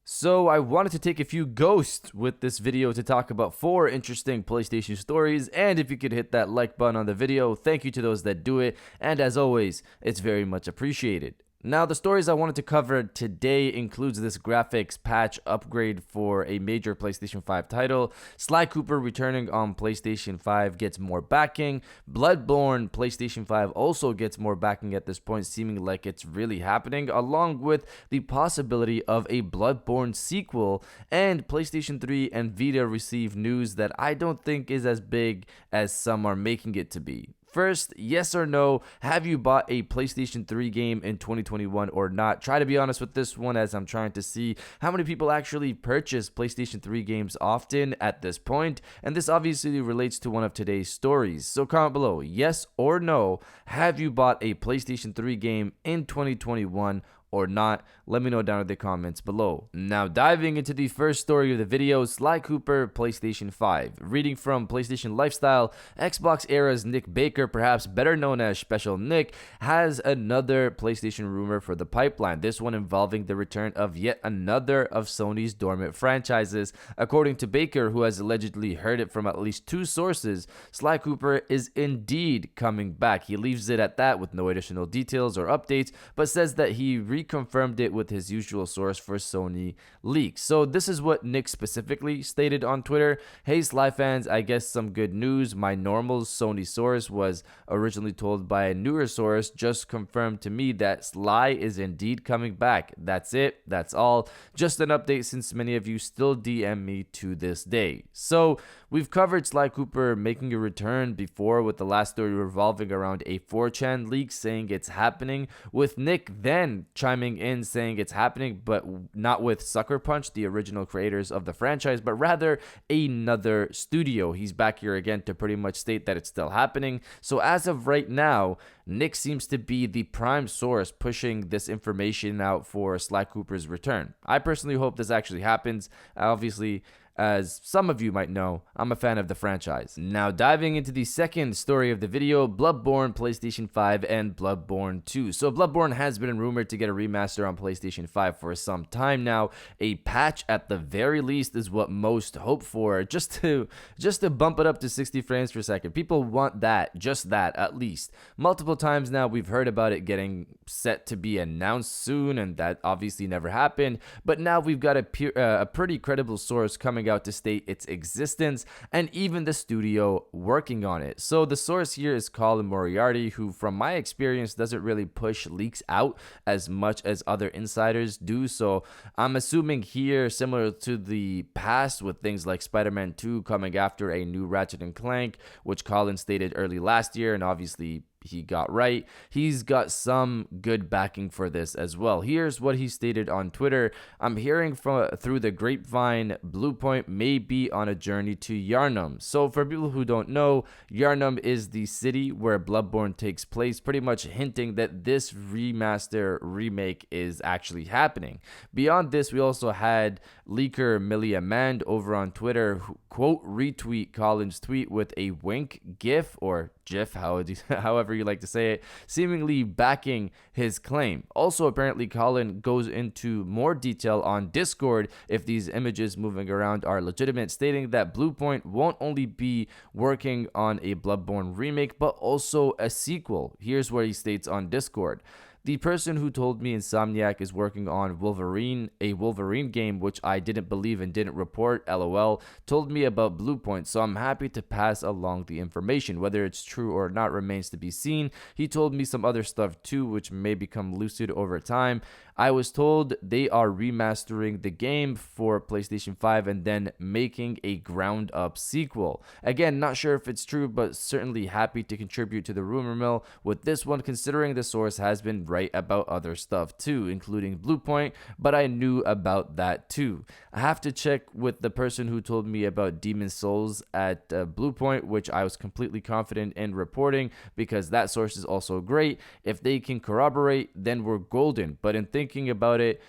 So I wanted to take a few ghosts with this video to talk about 4 interesting PlayStation stories, and if you could hit that like button on the video, thank you to those that do it, and as always, it's very much appreciated. Now, the stories I wanted to cover today includes this graphics patch upgrade for a major PlayStation 5 title, Sly Cooper returning on PlayStation 5 gets more backing, Bloodborne PlayStation 5 also gets more backing at this point, seeming like it's really happening, along with the possibility of a Bloodborne sequel, and PlayStation 3 and Vita receive news that I don't think is as big as some are making it to be. First, yes or no, have you bought a PlayStation 3 game in 2021 or not? Try to be honest with this one, as I'm trying to see how many people actually purchase PlayStation 3 games often at this point, and this obviously relates to one of today's stories. So comment below, yes or no, have you bought a PlayStation 3 game in 2021 or not? Let me know down in the comments below. Now, diving into the first story of the video, Sly Cooper PlayStation 5. Reading from PlayStation Lifestyle, Xbox era's Nick Baker, perhaps better known as Special Nick, has another PlayStation rumor for the pipeline, this one involving the return of yet another of Sony's dormant franchises. According to Baker, who has allegedly heard it from at least 2 sources, Sly Cooper is indeed coming back. He leaves it at that with no additional details or updates, but says that he reconfirmed it with his usual source for Sony Leaks. So this is what Nick specifically stated on Twitter. Hey Sly fans, I guess some good news. My normal Sony source was originally told by a newer source, just confirmed to me that Sly is indeed coming back. That's it. That's all. Just an update since many of you still DM me to this day. So we've covered Sly Cooper making a return before, with the last story revolving around a 4chan leak saying it's happening, with Nick then chiming in saying it's happening, but not with Sucker Punch, the original creators of the franchise, but rather another studio. He's back here again to pretty much state that it's still happening. So as of right now, Nick seems to be the prime source pushing this information out for Sly Cooper's return. I personally hope this actually happens. Obviously, as some of you might know, I'm a fan of the franchise. Now, diving into the second story of the video, Bloodborne PlayStation 5 and Bloodborne 2. So Bloodborne has been rumored to get a remaster on PlayStation 5 for some time now. A patch at the very least is what most hope for, just to bump it up to 60 frames per second. People want that, just that at least. Multiple times now we've heard about it getting set to be announced soon, and that obviously never happened. But now we've got a pretty credible source coming out to state its existence, and even the studio working on it. So the source here is Colin Moriarty, who from my experience doesn't really push leaks out as much as other insiders do. So I'm assuming here, similar to the past with things like Spider-Man 2 coming after a new Ratchet and Clank, which Colin stated early last year, and obviously he got right, he's got some good backing for this as well. Here's what he stated on Twitter. I'm hearing through the grapevine, Bluepoint may be on a journey to Yharnam. So for people who don't know, Yharnam is the city where Bloodborne takes place, pretty much hinting that this remaster remake is actually happening. Beyond this, we also had leaker Millie Amand over on Twitter who, quote, retweet Colin's tweet with a wink gif or GIF, however you like to say it, seemingly backing his claim. Also, apparently, Colin goes into more detail on Discord if these images moving around are legitimate, stating that Bluepoint won't only be working on a Bloodborne remake, but also a sequel. Here's what he states on Discord. The person who told me Insomniac is working on a Wolverine game, which I didn't believe and didn't report, lol, told me about Bluepoint, so I'm happy to pass along the information. Whether it's true or not remains to be seen. He told me some other stuff too, which may become lucid over time. I was told they are remastering the game for PlayStation 5 and then making a ground-up sequel. Again, not sure if it's true, but certainly happy to contribute to the rumor mill with this one, considering the source has been right about other stuff too, including Bluepoint, but I knew about that too. I have to check with the person who told me about Demon Souls at Bluepoint, which I was completely confident in reporting because that source is also great. If they can corroborate, then we're golden, but in thinking about it,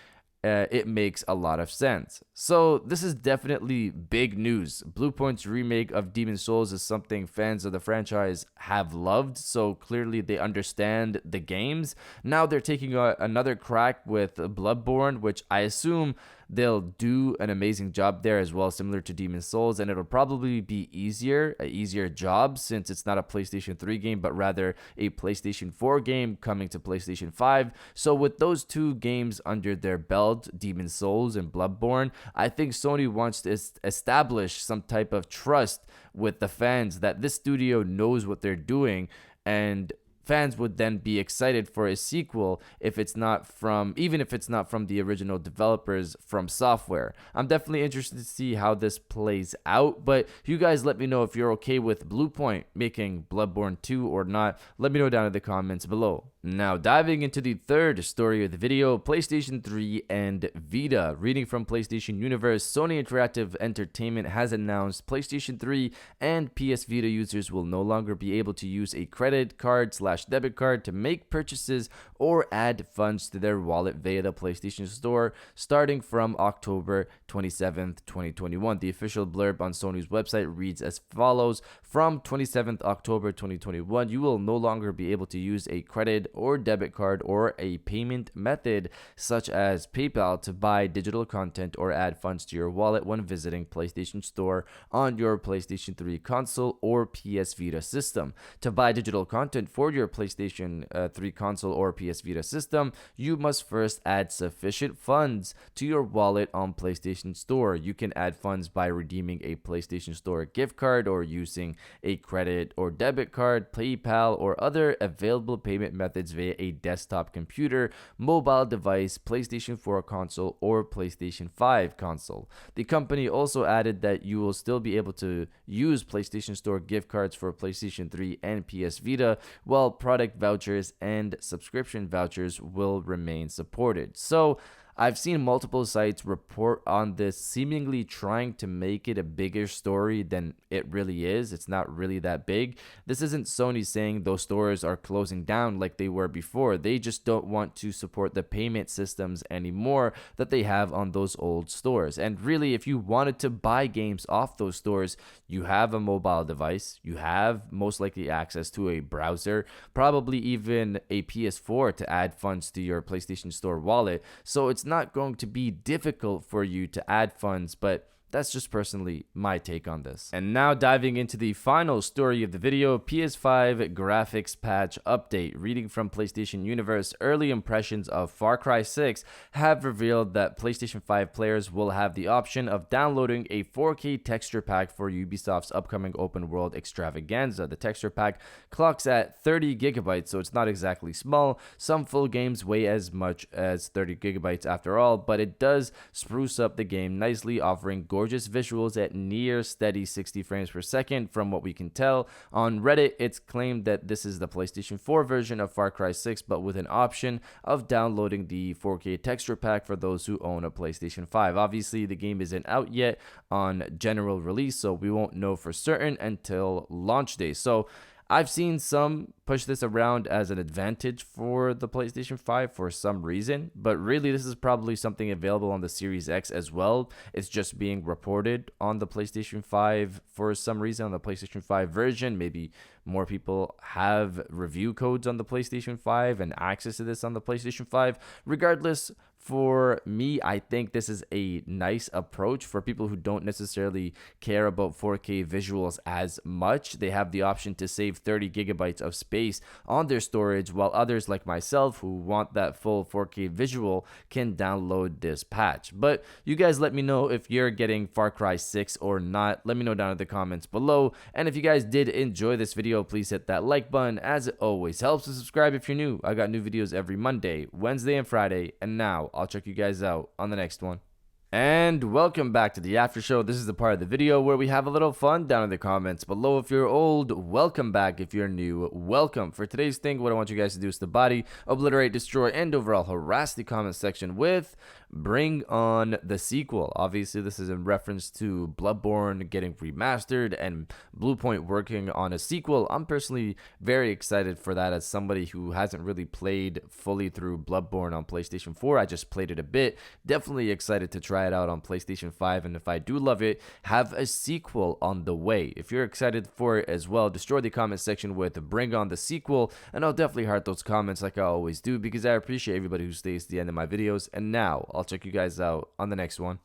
it makes a lot of sense. So this is definitely big news. Bluepoint's remake of Demon Souls is something fans of the franchise have loved, so clearly they understand the games. Now they're taking another crack with Bloodborne, which I assume they'll do an amazing job there as well, similar to Demon Souls, and it'll probably be an easier job since it's not a PlayStation 3 game, but rather a PlayStation 4 game coming to PlayStation 5. So with those two games under their belt, Demon Souls and Bloodborne, I think Sony wants to establish some type of trust with the fans that this studio knows what they're doing, and fans would then be excited for a sequel if it's not from, even if it's not from the original developers from Software. I'm definitely interested to see how this plays out, but you guys let me know if you're okay with Bluepoint making Bloodborne 2 or not. Let me know down in the comments below. Now, diving into the third story of the video, PlayStation 3 and Vita. Reading from PlayStation Universe, Sony Interactive Entertainment has announced PlayStation 3 and PS Vita users will no longer be able to use a credit card/debit card to make purchases or add funds to their wallet via the PlayStation Store starting from October 27th, 2021. The official blurb on Sony's website reads as follows: from 27th October 2021, you will no longer be able to use a credit or debit card or a payment method such as PayPal to buy digital content or add funds to your wallet when visiting PlayStation Store on your PlayStation 3 console or PS Vita system. To buy digital content for your PlayStation 3 console or PS Vita system, you must first add sufficient funds to your wallet on PlayStation Store. You can add funds by redeeming a PlayStation Store gift card or using a credit or debit card, PayPal, or other available payment methods via a desktop computer, mobile device, PlayStation 4 console, or PlayStation 5 console. The company also added that you will still be able to use PlayStation Store gift cards for PlayStation 3 and PS Vita, while product vouchers and subscription vouchers will remain supported. So I've seen multiple sites report on this, seemingly trying to make it a bigger story than it really is. It's not really that big. This isn't Sony saying those stores are closing down like they were before. They just don't want to support the payment systems anymore that they have on those old stores. And really, if you wanted to buy games off those stores, you have a mobile device, you have most likely access to a browser, probably even a PS4 to add funds to your PlayStation Store wallet. So it's not going to be difficult for you to add funds, but that's just personally my take on this. And now diving into the final story of the video, PS5 Graphics Patch Update. Reading from PlayStation Universe, early impressions of Far Cry 6 have revealed that PlayStation 5 players will have the option of downloading a 4K texture pack for Ubisoft's upcoming open world extravaganza. The texture pack clocks at 30 gigabytes, so it's not exactly small. Some full games weigh as much as 30 gigabytes after all, but it does spruce up the game nicely, offering gorgeous visuals at near steady 60 frames per second from what we can tell. On Reddit, it's claimed that this is the PlayStation 4 version of Far Cry 6, but with an option of downloading the 4K texture pack for those who own a PlayStation 5. Obviously, the game isn't out yet on general release, so we won't know for certain until launch day. So I've seen some push this around as an advantage for the PlayStation 5 for some reason, but really this is probably something available on the Series X as well. It's just being reported on the PlayStation 5 for some reason, on the PlayStation 5 version. Maybe more people have review codes on the PlayStation 5 and access to this on the PlayStation 5. Regardless, for me, I think this is a nice approach for people who don't necessarily care about 4K visuals as much. They have the option to save 30 gigabytes of space on their storage, while others like myself who want that full 4K visual can download this patch. But you guys let me know if you're getting Far Cry 6 or not. Let me know down in the comments below. And if you guys did enjoy this video, please hit that like button, as it always helps. To subscribe if you're new. I got new videos every Monday, Wednesday, and Friday. And now I'll check you guys out on the next one. And welcome back to the after show. This is the part of the video where we have a little fun down in the comments below. If you're old, welcome back. If you're new, welcome. For today's thing, what I want you guys to do is to body, obliterate, destroy, and overall harass the comment section with Bring On the Sequel. Obviously, this is in reference to Bloodborne getting remastered and Bluepoint working on a sequel. I'm personally very excited for that as somebody who hasn't really played fully through Bloodborne on PlayStation 4. I just played it a bit. Definitely excited to try it out on PlayStation 5, and if I do love it, have a sequel on the way. If you're excited for it as well, destroy the comment section with Bring On the Sequel, and I'll definitely heart those comments like I always do, because I appreciate everybody who stays to the end of my videos. And now I'll check you guys out on the next one.